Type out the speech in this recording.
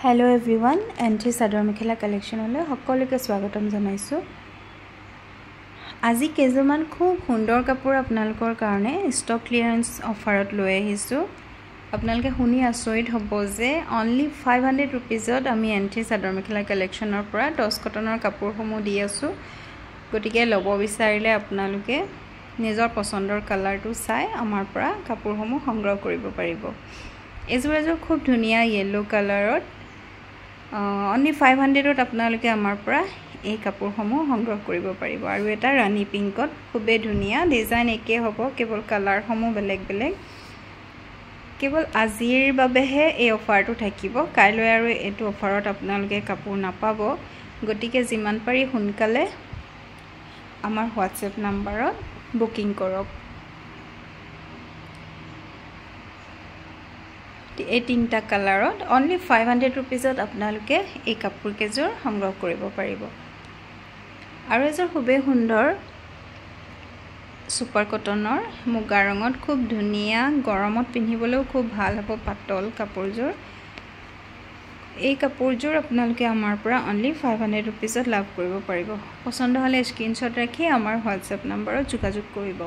Hello everyone anti चादर मेखेला कलेक्शनলৈ সকলোকে স্বাগতম জনাইছো। আজি কেজমান খুব সুন্দৰ কাপোৰ আপোনালোকৰ কাৰণে ষ্টক ক্লিয়াৰেন্স অফাৰত লৈ আহিছো। আপোনালোকে শুনি আচৰিত হ'ব যে অনলি 500 रुपीजত আমি এন্টি চাদৰ মেখেলা কালেকশনৰ পৰা 10 কটনৰ কাপোৰসমূহ দি আছো। গতিকে লব বিচাৰিলে আপোনালোকে নিজৰ পছন্দৰ কালাৰটো চাই আমাৰ পৰা কাপোৰসমূহ সংগ্ৰহ কৰিব পাৰিব। এজোৰ খুব ধুনিয়া येलो কালাৰত only 500ত আপোনালোকে আমাৰ পৰা এই কাপোৰসমূহ সংগ্ৰহ কৰিব পাৰিব। আৰু এটা ৰাণী পিংকত খুবেই ধুনিয়া ডিজাইন একে হ'ব, কেৱল কালাৰসমূহ বেলেগ বেলেগ। কেৱল আজিৰ বাবেহে এই অফাৰটো থাকিব, কাইলৈ আৰু এইটো অফাৰত আপোনালোকে কাপোৰ নাপাব। গতিকে যিমান পাৰি সোনকালে আমাৰ হোৱাটছএপ নম্বৰত বুকিং কৰক। এই তিনটা কালাৰত only 500 रुपीजত আপোনালোকে এই কাপোৰ কেজোৰ সংগ্ৰহ কৰিব পাৰিব। আৰু এজোৰ খুবেই সুন্দৰ সুপাৰ কটনৰ মুগা ৰঙত খুব ধুনিয়া, গৰমত পিন্ধিবলৈও খুব ভাল হ'ব পাতল কাপোৰজোৰ। এই কাপোৰজোৰ আপোনালোকে আমাৰ পৰা only 500 रुपीजত লাভ কৰিব পাৰিব। পছন্দ হ'লে স্ক্ৰিনশ্বট ৰাখি আমাৰ হোৱাটছএপ নম্বৰত যোগাযোগ কৰিব।